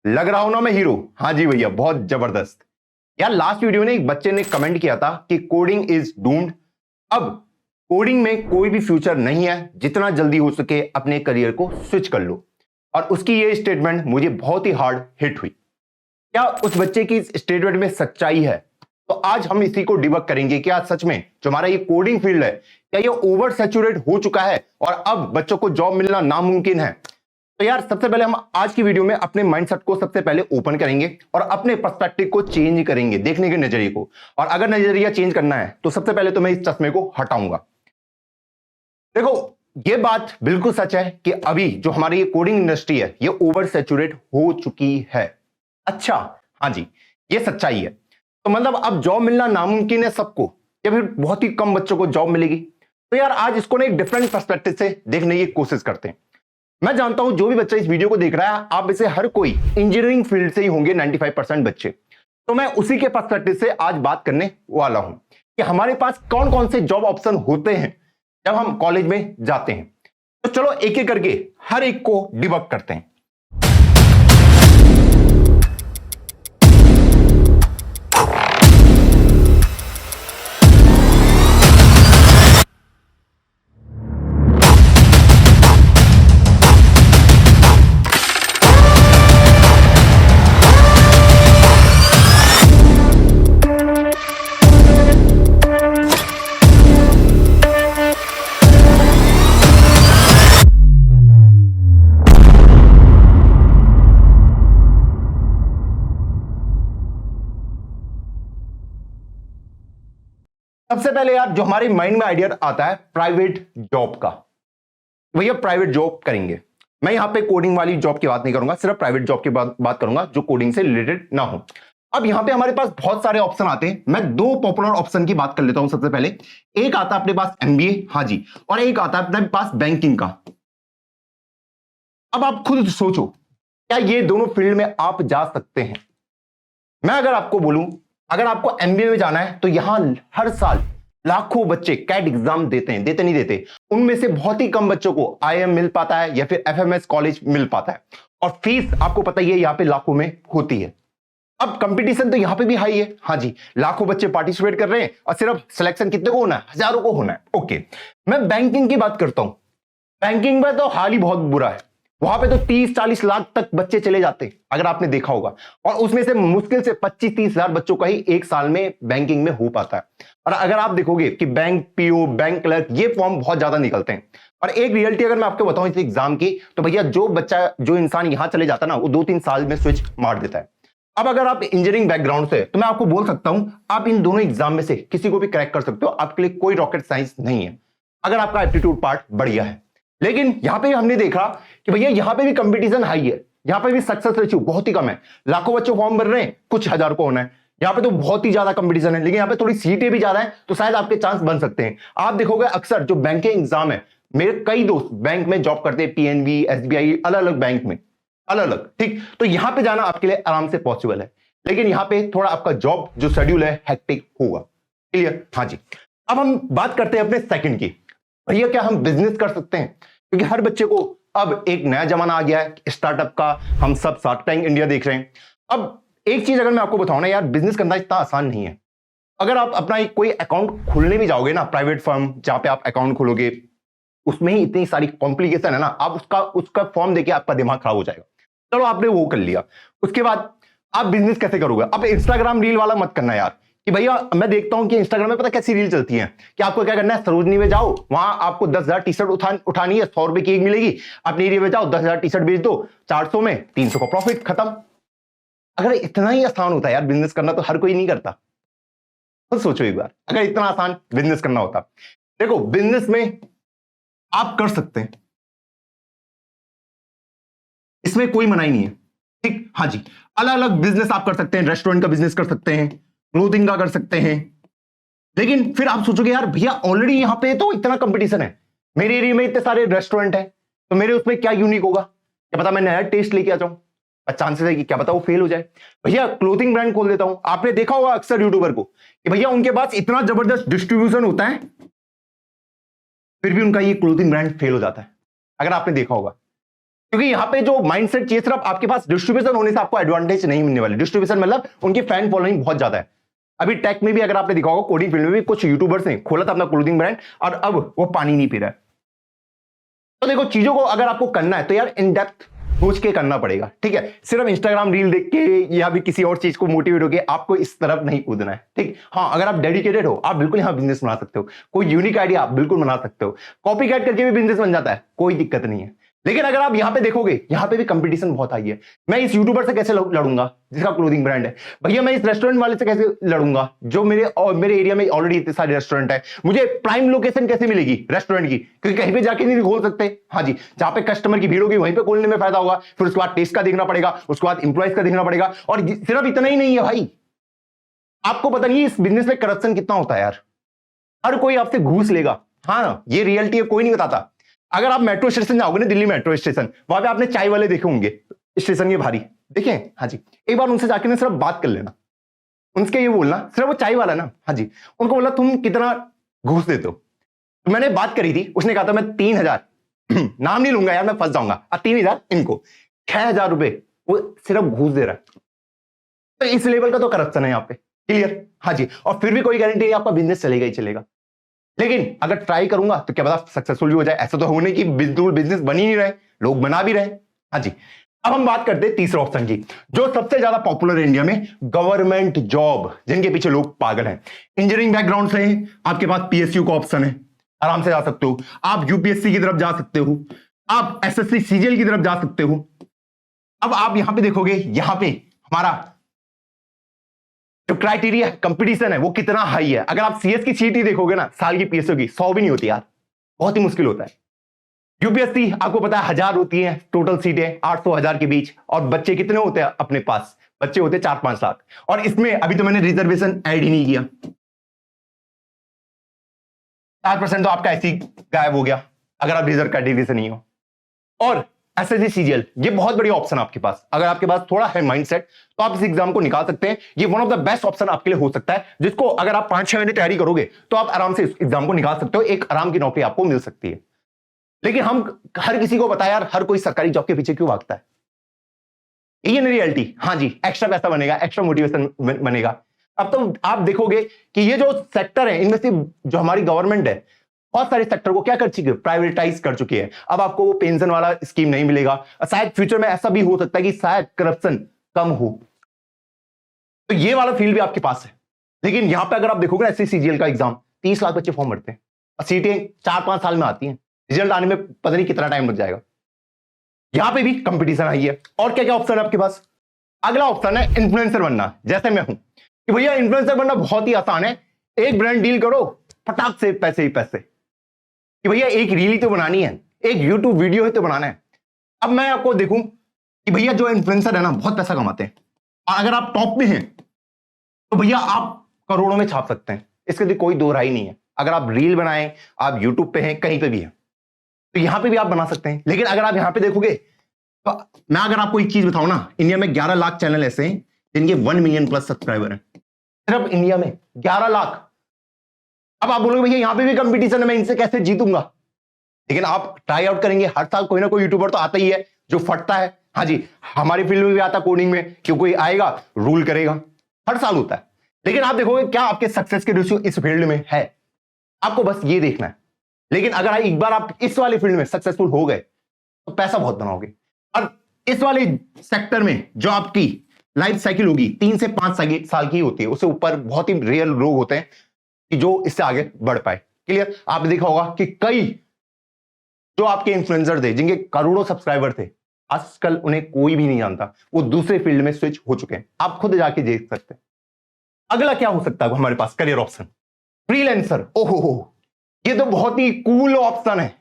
लग रहा हूं ना मैं हीरो? हाँ जी भैया, बहुत जबरदस्त। यार लास्ट वीडियो में एक बच्चे ने कमेंट किया था कि कोडिंग इज डूम्ड। अब कोडिंग में कोई भी फ्यूचर नहीं है, जितना जल्दी हो सके अपने करियर को स्विच कर लो। और उसकी ये स्टेटमेंट मुझे बहुत ही हार्ड हिट हुई। क्या उस बच्चे की इस स्टेटमेंट में सच्चाई है? तो आज हम इसी को डिबक करेंगे। क्या सच में जो हमारा ये कोडिंग फील्ड है, क्या ये ओवर सैचुरेट हो चुका है और अब बच्चों को जॉब मिलना नामुमकिन है? तो यार सबसे पहले हम आज की वीडियो में अपने माइंडसेट को सबसे पहले ओपन करेंगे और अपने पर्सपेक्टिव को चेंज करेंगे, देखने के नजरिए को। और अगर नजरिया चेंज करना है तो सबसे पहले तो मैं इस चश्मे को हटाऊंगा। देखो, ये बात बिल्कुल सच है कि अभी जो हमारी ये कोडिंग इंडस्ट्री है ये ओवर सैचुरेट हो चुकी है। अच्छा, हाँ जी, ये सच्चाई है। तो मतलब अब जॉब मिलना नामुमकिन है सबको, या फिर बहुत ही कम बच्चों को जॉब मिलेगी? तो यार आज इसको ना एक डिफरेंट पर्सपेक्टिव से देखने की कोशिश करते हैं। मैं जानता हूं जो भी बच्चा इस वीडियो को देख रहा है, आप इसे हर कोई इंजीनियरिंग फील्ड से ही होंगे, 95% बच्चे। तो मैं उसी के पर्सपेक्टिव से आज बात करने वाला हूं कि हमारे पास कौन कौन से जॉब ऑप्शन होते हैं जब हम कॉलेज में जाते हैं। तो चलो एक एक करके हर एक को डिबक करते हैं। सबसे पहले यार जो हमारे माइंड में आइडिया आता है प्राइवेट जॉब का। भैया प्राइवेट जॉब करेंगे। मैं यहां पे कोडिंग वाली जॉब की बात नहीं करूंगा, सिर्फ प्राइवेट जॉब की बात करूंगा जो कोडिंग से रिलेटेड ना हो। अब यहां पे हमारे पास बहुत सारे ऑप्शन आते हैं। मैं दो पॉपुलर ऑप्शन की बात कर लेता हूं। सबसे पहले एक आता है अपने पास एमबीए, हाँ जी, और एक आता है अपने पास बैंकिंग का। अब आप खुद सोचो, क्या ये दोनों फील्ड में आप जा सकते हैं? मैं अगर आपको बोलूं, अगर आपको एमबीए में जाना है तो यहां हर साल लाखों बच्चे कैट एग्जाम देते हैं, देते नहीं देते, उनमें से बहुत ही कम बच्चों को आईएम मिल पाता है या फिर एफएमएस कॉलेज मिल पाता है। और फीस आपको पता ही है यहां पे लाखों में होती है। अब कंपटीशन तो यहां पे भी हाई है, हाँ जी, लाखों बच्चे पार्टिसिपेट कर रहे हैं और सिर्फ सिलेक्शन कितने को होना है? हजारों को होना है। ओके, मैं बैंकिंग की बात करता हूं। बैंकिंग में तो हाल ही बहुत बुरा है। वहां पे तो 30-40 लाख तक बच्चे चले जाते हैं, अगर आपने देखा होगा। और उसमें से मुश्किल से 25-30 हजार बच्चों का ही एक साल में बैंकिंग में हो पाता है। और अगर आप देखोगे कि बैंक पीओ, बैंक क्लर्क, ये फॉर्म बहुत ज्यादा निकलते हैं। और एक रियलिटी अगर मैं आपको बताऊं इस एग्जाम की, तो भैया जो बच्चा, जो इंसान यहां चले जाता है ना, वो 2-3 साल में स्विच मार देता है। अब अगर आप इंजीनियरिंग बैकग्राउंड से, तो मैं आपको बोल सकता हूं आप इन दोनों एग्जाम में से किसी को भी क्रैक कर सकते हो। आपके लिए कोई रॉकेट साइंस नहीं है अगर आपका एप्टीट्यूड पार्ट बढ़िया है। लेकिन यहां पे हमने देखा कि भैया यहां पे भी कंपटीशन हाई है, यहां पे भी सक्सेस रेशियो बहुत ही कम है। लाखों बच्चे फॉर्म भर रहे हैं, कुछ हजार को होना है। यहां पे तो बहुत ही ज्यादा कंपटीशन है, लेकिन यहां पे थोड़ी सीटें भी ज्यादा है, तो शायद आपके चांस बन सकते हैं। आप देखोगे अक्सर जो बैंकिंग एग्जाम है, मेरे कई दोस्त बैंक में जॉब करते हैं, पीएनबी, एसबीआई, अलग अलग बैंक में, अलग अलग, ठीक। तो यहां पे जाना आपके लिए आराम से पॉसिबल है, लेकिन यहां पे थोड़ा आपका जॉब जो शेड्यूल है हेक्टिक होगा। क्लियर? हाँ जी। अब हम बात करते हैं अपने सेकंड की। भैया क्या हम बिजनेस कर सकते हैं? क्योंकि हर बच्चे को अब एक नया जमाना आ गया है स्टार्टअप का। हम सब शार्क टैंक इंडिया देख रहे हैं। अब एक चीज अगर मैं आपको बताऊं ना यार, बिजनेस करना इतना आसान नहीं है। अगर आप अपना कोई अकाउंट खोलने भी जाओगे ना, प्राइवेट फर्म जहां पे आप अकाउंट खोलोगे, उसमें ही इतनी सारी कॉम्प्लिकेशन है ना, आप उसका फॉर्म देके आपका दिमाग खराब हो जाएगा। चलो आपने वो कर लिया, उसके बाद आप बिजनेस कैसे करोगे? अब इंस्टाग्राम रील वाला मत करना यार, कि भैया मैं देखता हूं कि इंस्टाग्राम में पता कैसी रील चलती है कि आपको क्या करना है, सरोजनी में जाओ, वहां आपको 10,000 टी शर्ट उठानी है, 100 रुपए की एक मिलेगी। अपने एरिया में जाओ, 10,000 टी शर्ट बेच दो, 400 में 300 का प्रॉफिट, खत्म। अगर इतना ही आसान होता है यार बिजनेस करना, तो हर कोई नहीं करता। तो सोचो एक बार, अगर इतना आसान बिजनेस करना होता। देखो बिजनेस में आप कर सकते हैं, इसमें कोई मनाही नहीं है, ठीक। हाँ जी, अलग अलग बिजनेस आप कर सकते हैं। रेस्टोरेंट का बिजनेस कर सकते हैं, क्लोथिंग का कर सकते हैं। लेकिन फिर आप सोचोगे यार भैया ऑलरेडी यहां पे तो इतना कंपटीशन है, मेरे एरिया में इतने सारे रेस्टोरेंट हैं, तो मेरे उसमें क्या यूनिक होगा? क्या पता मैं नया टेस्ट लेके आ जाऊं, चांसेस है कि क्या पता वो फेल हो जाए। भैया क्लोथिंग ब्रांड खोल देता हूं। आपने देखा होगा अक्सर यूट्यूबर को कि भैया उनके पास इतना जबरदस्त डिस्ट्रीब्यूशन होता है, फिर भी उनका ये क्लोथिंग ब्रांड फेल हो जाता है, अगर आपने देखा होगा। क्योंकि यहां पे जो माइंडसेट चाहिए सिर्फ आपके पास डिस्ट्रीब्यूशन होने से आपको एडवांटेज नहीं मिलने वाले। डिस्ट्रीब्यूशन मतलब उनकी फैन फॉलोइंग बहुत ज्यादा है। अभी टेक में भी अगर आपने देखा होगा, कोडिंग फील्ड में भी कुछ यूट्यूबर्स ने खोला था अपना क्लोथिंग ब्रांड और अब वो पानी नहीं पी रहा है। तो देखो, चीजों को अगर आपको करना है तो यार इन डेप्थ सोच के करना पड़ेगा, ठीक है। सिर्फ इंस्टाग्राम रील देख के या भी किसी और चीज को मोटिवेट होकर आपको इस तरफ नहीं कूदना है, ठीक। हाँ, अगर आप डेडिकेटेड हो आप बिल्कुल यहां बिजनेस बना सकते हो। कोई यूनिक आइडिया आप बिल्कुल बना सकते हो। कॉपी कैट करके भी बिजनेस बन जाता है, कोई दिक्कत नहीं है। लेकिन अगर आप यहां पे देखोगे, यहां पे भी कंपटीशन बहुत हाई है। मैं इस यूट्यूबर से कैसे लड़ूंगा जिसका क्लोथिंग ब्रांड है? भैया मैं इस रेस्टोरेंट वाले से कैसे लड़ूंगा जो मेरे एरिया में ऑलरेडी इतने सारे रेस्टोरेंट है? मुझे प्राइम लोकेशन कैसे मिलेगी रेस्टोरेंट की? क्योंकि कहीं पे जाके नहीं खोल सकते। हाँ जी, जहां पे कस्टमर की भीड़ होगी वहीं पे खोलने में फायदा होगा। फिर उसके बाद टेस्ट का देखना पड़ेगा, उसके बाद इंप्लॉइज का देखना पड़ेगा। और सिर्फ इतना ही नहीं है भाई, आपको पता नहीं इस बिजनेस में करप्शन कितना होता है यार। हर कोई आपसे घूस लेगा। हाँ, ये रियलिटी है, कोई नहीं बताता। अगर आप मेट्रो स्टेशन जाओगे ना, दिल्ली मेट्रो स्टेशन, वहां पे आपने चाय वाले देखे होंगे स्टेशन के भारी, देखे? हाँ जी, एक बार उनसे जाके ना सिर्फ बात कर लेना, उनसे ये बोलना, सिर्फ वो चाय वाला ना, हाँ जी, उनको बोला तुम कितना घूस देते हो? तो मैंने बात करी थी, उसने कहा था मैं 3,000 नाम नहीं लूंगा यार, मैं फंस जाऊंगा, 3,000 इनको, 6,000 रुपए वो सिर्फ घूस दे रहा है। तो इस लेवल का तो करप्शन है यहाँ पे, क्लियर? हाँ जी, और फिर भी कोई गारंटी नहीं आपका बिजनेस चलेगा ही चलेगा। लेकिन अगर ट्राई करूंगा तो क्या पता सक्सेसफुल भी हो जाए। ऐसा तो होने की बिजनेस बन ही नहीं रहे, लोग बना भी रहे। हाँ जी, अब हम बात करते हैं तीसरे ऑप्शन की, जो सबसे ज्यादा पॉपुलर है इंडिया में, गवर्नमेंट जॉब, जिनके पीछे लोग पागल हैं। इंजीनियरिंग बैकग्राउंड से आपके पास पीएसयू का ऑप्शन है, आराम से जा सकते हो। आप यूपीएससी की तरफ जा सकते हो, आप एसएससी सीजीएल की तरफ जा सकते हो। अब आप यहां पे देखोगे, यहां पे हमारा जो क्राइटेरिया कंपटीशन है वो कितना हाई है। अगर आप सीएस की सीटी देखोगे ना, साल की पीएसयू की 100 भी नहीं होती यार, बहुत ही मुश्किल होता है। यूपीएससी आपको पता है 1000 होती है टोटल सीटें, 800-1000 के बीच। और बच्चे कितने होते हैं अपने पास? बच्चे होते हैं 4-5 लाख। और इसमें अभी तो मैंने रिजर्वेशन ऐड ही नहीं किया। 4% तो आपका ऐसी गायब हो गया अगर आप रिजर्व कैटेगरी से नहीं हो। और एसएससी सीजीएल, ये बहुत बड़ी ऑप्शन आपके पास। अगर आपके पास थोड़ा है माइंडसेट तो आप इस एग्जाम को निकाल सकते हैं। ये one of the best option आपके लिए हो सकता है, जिसको अगर आप 5-6 महीने तैयारी करोगे तो आप आराम से इस एग्जाम को निकाल सकते हो। एक आराम की नौकरी आपको मिल सकती है। लेकिन हम हर किसी को पता यार, हर कोई सरकारी जॉब के पीछे क्यों भागता है? ये नहीं रियलिटी। हाँ जी, एक्स्ट्रा पैसा बनेगा, एक्स्ट्रा मोटिवेशन बनेगा। अब तो आप देखोगे कि ये जो सेक्टर है, इनमें से जो हमारी गवर्नमेंट है बहुत सारे सेक्टर को क्या कर चुकी है? प्राइवेटाइज कर चुकी है। अब आपको वो पेंशन वाला स्कीम नहीं मिलेगा। शायद फ्यूचर में ऐसा भी हो सकता है कि शायद करप्शन कम हो। तो ये वाला फील्ड भी आपके पास है। लेकिन यहां पे अगर आप देखोगे एसएससी सीजीएल का एग्जाम, 30 लाख बच्चे फॉर्म भरते हैं और सीटें 4-5 साल में आती हैं। रिजल्ट आने में पता नहीं कितना टाइम लग जाएगा। यहां पे भी कंपटीशन आई है। और क्या क्या ऑप्शन है आपके पास? अगला ऑप्शन है इन्फ्लुएंसर बनना, जैसे मैं हूं कि भैया इन्फ्लुएंसर बनना बहुत ही आसान है। एक ब्रांड डील करो, फटाक से पैसे ही पैसे, कि भैया एक रील ही तो बनानी है, एक यूट्यूब वीडियो ही तो बनाना है। अब मैं आपको देखूं कि भैया जो इन्फ्लुएंसर है ना बहुत पैसा कमाते हैं, और अगर आप टॉप में हैं तो भैया आप करोड़ों में छाप सकते हैं, इसके लिए कोई दो राय नहीं है। अगर आप रील बनाएं, आप यूट्यूब पे हैं, कहीं पे भी हैं, तो यहां पे भी आप बना सकते हैं। लेकिन अगर आप यहां पे देखोगे तो मैं अगर आपको एक चीज बताऊं ना, इंडिया में 11 लाख चैनल ऐसे हैं जिनके 1 मिलियन प्लस सब्सक्राइबर हैं, सिर्फ इंडिया में 11 लाख। अब आप बोलोगे भैया यहां पे भी कंपटीशन है, मैं इनसे कैसे जीतूंगा? लेकिन आप ट्राई आउट करेंगे, हर साल कोई ना कोई यूट्यूबर तो आता ही है जो फटता है। हाँ जी, हमारी फील्ड में भी आता कोडिंग में, क्यों कोई आएगा रूल करेगा, हर साल होता है। लेकिन आप देखोगे क्या आपके सक्सेस के रेशियो इस फील्ड में है? आपको बस ये देखना है। लेकिन अगर एक बार आप इस वाले फील्ड में सक्सेसफुल हो गए तो पैसा बहुत बनाओगे। और इस वाले सेक्टर में जो आपकी लाइफ साइकिल होगी 3 से 5 साल की होती है, उससे ऊपर बहुत ही रेयर लोग होते हैं कि जो इससे आगे बढ़ पाए। क्लियर? आपने देखा होगा कि कई जो आपके इन्फ्लुएंसर थे जिनके करोड़ों सब्सक्राइबर थे, आजकल उन्हें कोई भी नहीं जानता, वो दूसरे फील्ड में स्विच हो चुके हैं। आप खुद जाके देख सकते हैं। अगला क्या हो सकता है हमारे पास करियर ऑप्शन? फ्रीलांसर। ओहो, ये तो बहुत ही कूल ऑप्शन है,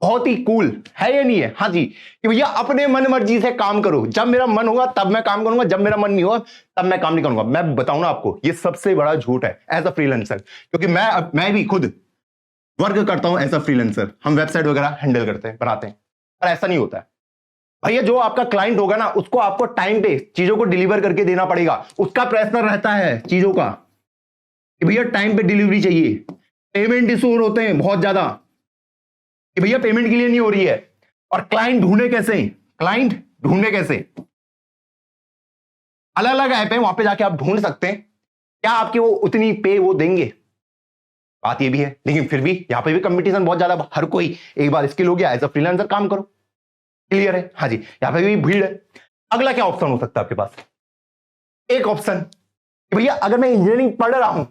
बहुत ही कूल है या नहीं है? हाँ जी, कि भैया अपने मन मर्जी से काम करो, जब मेरा मन होगा तब मैं काम करूंगा, जब मेरा मन नहीं होगा तब मैं काम नहीं करूंगा। मैं बताऊं ना आपको, ये सबसे बड़ा झूठ है एज अ फ्रीलांसर, क्योंकि मैं भी खुद वर्क करता हूं एज अ फ्रीलांसर। हम वेबसाइट वगैरह हैंडल करते हैं, बनाते हैं, पर ऐसा नहीं होता है भैया। जो आपका क्लाइंट होगा ना, उसको आपको टाइम पे चीजों को डिलीवर करके देना पड़ेगा। उसका प्रेशर रहता है चीजों का कि भैया टाइम पे डिलीवरी चाहिए। पेमेंट इशू होते हैं बहुत ज्यादा कि भैया पेमेंट के लिए नहीं हो रही है, और क्लाइंट ढूंढे कैसे? क्लाइंट ढूंढे कैसे? अलग अलग ऐप है, वहां पे जाके आप ढूंढ सकते हैं। क्या आपकी वो उतनी पे वो देंगे? बात ये भी है, लेकिन फिर भी यहां पे भी कंपटीशन बहुत ज्यादा। हर कोई एक बार स्किल हो गया, एज अ फ्रीलांसर काम करो, क्लियर है? हाँ जी, यहां पे भी भीड़ है। अगला क्या ऑप्शन हो सकता है आपके पास? एक ऑप्शन कि भैया अगर मैं इंजीनियरिंग पढ़ रहा हूं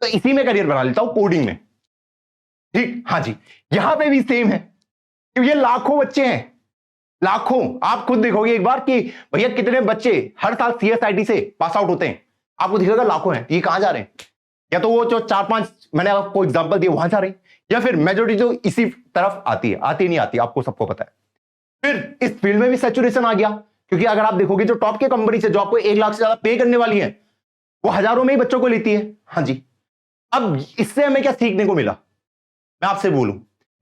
तो इसी में करियर बना लेता हूं, कोडिंग में। ठीक, हाँ जी, यहां पे भी सेम है कि ये लाखों बच्चे हैं, लाखों। आप खुद देखोगे एक बार कि भैया कितने बच्चे हर साल सीएसआईटी से पास आउट होते हैं, आपको दिखेगा लाखों हैं। ये कहां जा रहे हैं? या तो वो जो 4-5 मैंने आपको एग्जांपल दिया वहां जा रहे हैं, या फिर मेजोरिटी जो इसी तरफ आती है। आती नहीं आती आपको सबको पता है। फिर इस फील्ड में भी सैचुरेशन आ गया, क्योंकि अगर आप देखोगे जो टॉप के कंपनी से जो आपको 1 लाख से ज्यादा पे करने वाली है, वो हजारों में ही बच्चों को लेती है। हाँ जी, अब इससे हमें क्या सीखने को मिला? मैं आपसे बोलूं,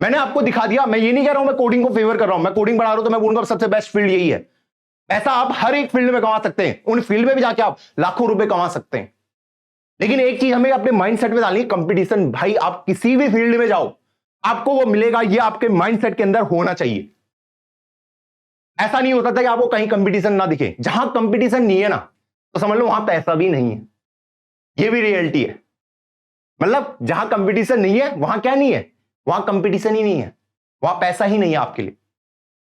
मैंने आपको दिखा दिया। मैं ये नहीं कह रहा हूं मैं कोडिंग को फेवर कर रहा हूं, मैं कोडिंग बढ़ा रहा हूं तो मैं बोलूंगा सबसे बेस्ट फील्ड यही है। ऐसा आप हर एक फील्ड में कमा सकते हैं, उन फील्ड में भी जाके आप लाखों रुपए कमा सकते हैं। लेकिन एक चीज हमें अपने माइंडसेट में डालनी है, कंपटीशन। भाई आप किसी भी फील्ड में जाओ, आपको वो मिलेगा, ये आपके माइंडसेट के अंदर होना चाहिए। ऐसा नहीं हो सकता कि आपको कहीं कंपटीशन ना दिखे। जहां कंपटीशन नहीं है ना, तो समझ लो वहां पैसा भी नहीं है। ये भी रियलिटी है। मतलब जहां कंपटीशन नहीं है वहां क्या नहीं है? वहां कंपटीशन ही नहीं है, वहां पैसा ही नहीं है आपके लिए।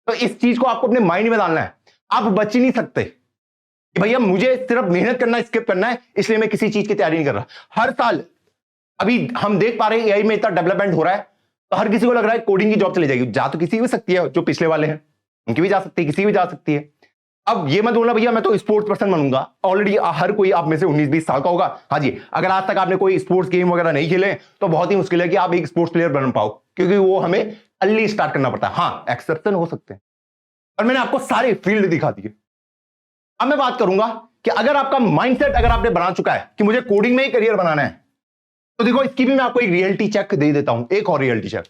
तो इस चीज को आपको अपने माइंड में डालना है। आप बच ही नहीं सकते कि भैया मुझे सिर्फ मेहनत करना है, स्किप करना है, इसलिए मैं किसी चीज की तैयारी नहीं कर रहा। हर साल अभी हम देख पा रहे हैं एआई में इतना डेवलपमेंट हो रहा है, तो हर किसी को लग रहा है कोडिंग की जॉब चली जाएगी। जा तो किसी भी सकती है, जो पिछले वाले हैं उनकी भी जा सकती है, किसी भी जा सकती है। अब ये मत बोलना भैया मैं तो स्पोर्ट्स पर्सन बनूंगा। ऑलरेडी हर कोई आप में से 19-20 साल का होगा। हाँ जी, अगर आज तक आपने कोई स्पोर्ट्स गेम वगैरह नहीं खेले तो बहुत ही मुश्किल है कि आप एक स्पोर्ट्स प्लेयर बन पाओ, क्योंकि वो हमें अर्ली स्टार्ट करना पड़ता है। हाँ, एक्सेप्शन हो सकते हैं, और मैंने आपको सारे फील्ड दिखा दिए। अब मैं बात करूंगा कि अगर आपका माइंडसेट अगर आपने बना चुका है कि मुझे कोडिंग में ही करियर बनाना है, तो देखो इसकी भी मैं आपको एक रियलिटी चेक दे देता हूं। एक और रियलिटी चेक।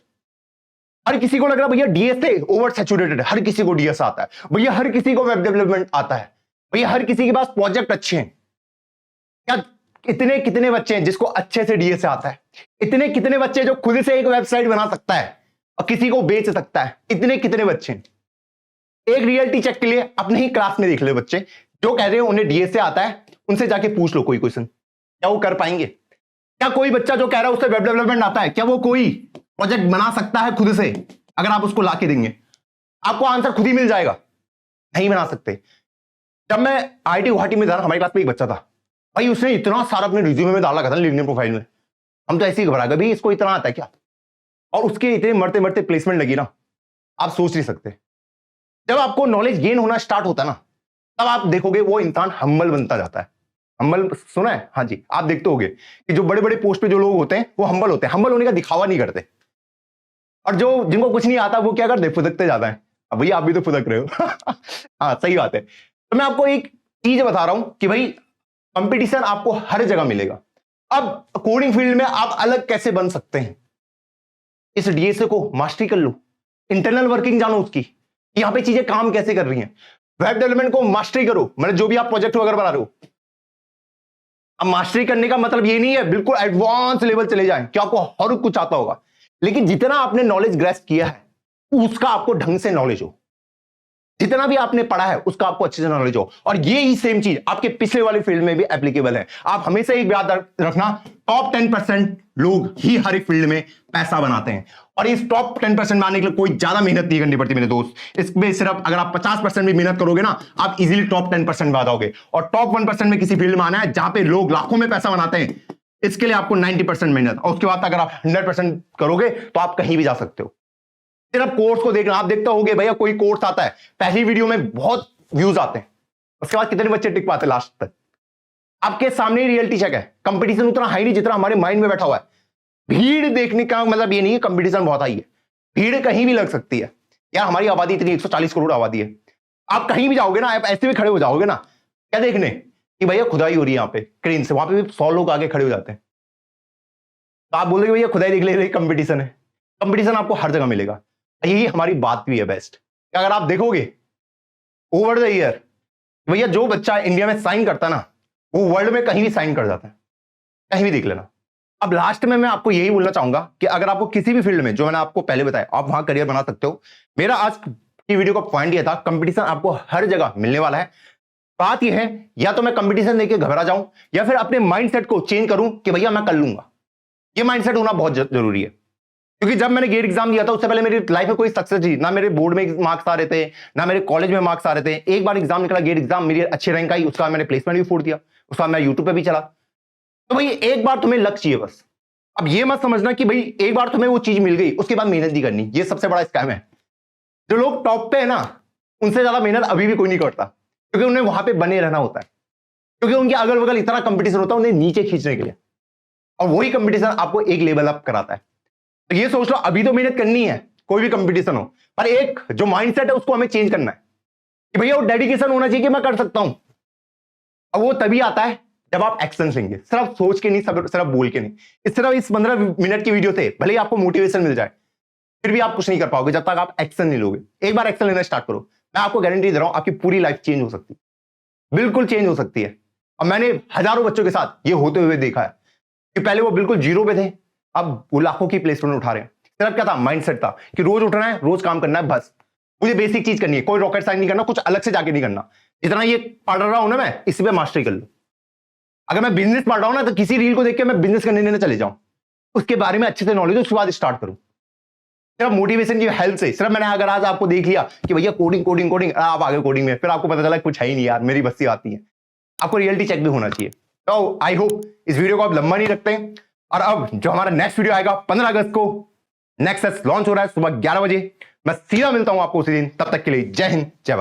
हर किसी को लग रहा है भैया डीएस ओवर सैचुरेटेड है, हर किसी को डीएस आता है भैया, हर किसी को वेब डेवलपमेंट आता है भैया, हर किसी के पास प्रोजेक्ट अच्छे हैं। क्या इतने कितने बच्चे हैं जिसको अच्छे से डीएस आता है? इतने कितने बच्चे जो खुद से एक वेबसाइट बना सकता है और किसी को बेच सकता है? इतने कितने बच्चे हैं? एक रियलिटी चेक के लिए अपने ही क्लास में देख ले बच्चे जो कह रहे हैं उन्हें डीएस आता है, उनसे जाके पूछ लो कोई क्वेश्चन, क्या वो कर पाएंगे? क्या कोई बच्चा जो कह रहा है उसे वेब डेवलपमेंट आता है, क्या वो कोई प्रोजेक्ट बना सकता है खुद से? अगर आप उसको लाके देंगे आपको आंसर खुद ही मिल जाएगा। नहीं बना सकते। जब मैं आईआईटी गुवाहाटी में था, हमारी क्लास में एक बच्चा था भाई, उसने इतना सारा अपने रिज्यूमे में डाला था, लिंक्डइन प्रोफाइल में, हम तो ऐसे ही घबरा गए भाई इसको इतना आता है क्या? और उसके इतने मरते मरते प्लेसमेंट लगी ना, आप सोच नहीं सकते। जब आपको नॉलेज गेन होना स्टार्ट होता है ना, तब आप देखोगे वो इंसान हम्बल बनता जाता है। हम्बल सुना है? हाँ जी, आप देखते होगे कि जो बड़े बड़े पोस्ट पे जो लोग होते हैं वो हम्बल होते हैं। हम्बल होने का दिखावा नहीं करते, और जो जिनको कुछ नहीं आता वो क्या करते? फुदकते ज्यादा है। अब भैया आप भी तो फुदक रहे हो। हाँ सही बात है। तो मैं आपको एक चीज बता रहा हूं कि भाई कंपटीशन आपको हर जगह मिलेगा। अब कोडिंग फील्ड में आप अलग कैसे बन सकते हैं? इस डीएसए को मास्टरी कर लो, इंटरनल वर्किंग जानो उसकी, यहां पे चीजें काम कैसे कर रही हैं। वेब डेवलपमेंट को मास्टरी करो, मतलब जो भी आप प्रोजेक्ट वगैरह बना रहे हो। अब मास्टरी करने का मतलब ये नहीं है बिल्कुल एडवांस लेवल चले जाएं कि आपको हर कुछ आता होगा, लेकिन जितना आपने नॉलेज ग्रैस्प किया है उसका आपको ढंग से नॉलेज हो, जितना भी आपने पढ़ा है उसका आपको अच्छे से नॉलेज हो। और ये ही सेम चीज आपके पिछले वाली फील्ड में भी एप्लीकेबल है। आप हमेशा एक बात रखना, टॉप 10% लोग ही हर एक फील्ड में पैसा बनाते हैं, और इस टॉप 10% में आने के लिए कोई ज्यादा मेहनत नहीं करनी पड़ती मेरे दोस्त। इसमें सिर्फ अगर आप 50% भी मेहनत करोगे ना, आप इजीली टॉप 10% में आ जाओगे। और टॉप 1% में किसी फील्ड में आना है जहां पे लोग लाखों में पैसा बनाते हैं, इसके लिए आपको 90% मेहनत, और उसके बाद अगर आप 100% करोगे तो आप कहीं भी जा सकते हो। सिर्फ कोर्स को देखना, आप देखते होगे भैया कोई कोर्स आता है, पहली वीडियो में बहुत व्यूज आते हैं, उसके बाद कितने बच्चे टिक पाते लास्ट तक? आपके सामने ही रियलिटी चेक है। कंपटीशन उतना हाई नहीं जितना हमारे माइंड में बैठा हुआ है। भीड़ देखने का मतलब ये नहीं है कंपटीशन बहुत हाई है, भीड़ कहीं भी लग सकती है यार। हमारी आबादी इतनी 140 करोड़ आबादी है, आप कहीं भी जाओगे ना, आप ऐसे भी खड़े हो जाओगे ना, क्या देखने कि भैया खुदाई हो रही है यहाँ पे क्रेन से, वहां पे भी 100 लोग आगे खड़े हो जाते हैं, तो आप बोलोगे भैया खुदाई देख ले, कंपटीशन है। कंपटीशन आपको हर जगह मिलेगा। यही हमारी बात भी है बेस्ट। अगर आप देखोगे ओवर द ईयर, भैया जो बच्चा इंडिया में साइन करता है ना, वो वर्ल्ड में कहीं भी साइन कर जाता है, कहीं भी देख लेना। अब लास्ट में मैं आपको यही बोलना चाहूंगा कि अगर आपको किसी भी फील्ड में, जो मैंने आपको पहले बताया, आप वहां करियर बना सकते हो। मेरा आज की वीडियो का पॉइंट यह था, कंपटीशन आपको हर जगह मिलने वाला है। बात यह है या तो मैं कंपटीशन देके घबरा जाऊं या फिर अपने माइंडसेट को चेंज करूं कि भैया मैं कर लूंगा। यह माइंडसेट होना बहुत जरूरी है, क्योंकि जब मैंने गेट एग्जाम दिया था उससे पहले मेरी लाइफ में कोई सक्सेस थी ना, मेरे बोर्ड में मार्क्स आ रहे थे ना मेरे कॉलेज में मार्क्स आ रहे थे। एक बार एग्जाम निकला, गेट एग्जाम, मेरी अच्छी रैंक आई, उसका मैंने प्लेसमेंट भी फोड़ दिया, उसका मैं यूट्यूब पे भी चला। तो भाई एक बार तुम्हें लक चाहिए बस। अब ये मत समझना कि भाई एक बार तुम्हें वो चीज मिल गई उसके बाद मेहनत नहीं करनी, ये सबसे बड़ा स्कैम है। जो लोग टॉप पे है ना, उनसे ज्यादा मेहनत अभी भी कोई नहीं करता, क्योंकि उन्हें वहां पे बने रहना होता है, क्योंकि उनके अगल बगल इतना कंपटीशन होता है उन्हें नीचे खींचने के लिए, और वही कंपटीशन आपको एक लेवल अप कराता है। तो ये सोच लो अभी तो मेहनत करनी है, कोई भी कंपटीशन हो, पर एक जो माइंडसेट है उसको हमें चेंज करना है कि भैया वो डेडिकेशन होना चाहिए कि मैं कर सकता हूं। अब वो तभी आता है जब आप एक्शन लेंगे, सिर्फ सोच के नहीं, सिर्फ बोल के नहीं। इस 15 मिनट की वीडियो से भले ही आपको मोटिवेशन मिल जाए, फिर भी आप कुछ नहीं कर पाओगे जब तक आप एक्शन नहीं लोगे। एक बार एक्शन लेना स्टार्ट करो, मैं आपको गारंटी दे रहा हूं आपकी पूरी लाइफ चेंज हो सकती है, बिल्कुल चेंज हो सकती है। और मैंने हजारों बच्चों के साथ ये होते हुए देखा है कि पहले वो बिल्कुल जीरो पे थे, अब वो लाखों की प्लेसमेंट उठा रहे हैं। सिर्फ क्या था, माइंडसेट था कि रोज उठना है, रोज काम करना है, बस मुझे बेसिक चीज करनी है, कोई रॉकेट साइंस नहीं करना, कुछ अलग से जाके नहीं करना। जितना ये पढ़ रहा हूं ना मैं, इसी पे मास्टरी कर लो। अगर मैं बिजनेस पढ़ रहा हूं ना, तो किसी रील को देख के मैं बिजनेस करने न चले जाऊं, उसके बारे में अच्छे से नॉलेज उसके बाद स्टार्ट करूं, सिर्फ मोटिवेशन की हेल्प से। सिर्फ मैंने अगर आज आपको देख लिया कि भैया कोडिंग कोडिंग कोडिंग, आप आगे कोडिंग में, फिर आपको पता चला कुछ है ही नहीं यार, मेरी बस्ती आती है। आपको रियलिटी चेक भी होना चाहिए। तो आई होप इस वीडियो को आप लंबा नहीं रखते हैं। और अब जो हमारा नेक्स्ट वीडियो आएगा 15 अगस्त को, नेक्सस लॉन्च हो रहा है सुबह 11 बजे। मैं सीधा मिलता हूं आपको उसी दिन, तब तक के लिए जय हिंद जय भारत।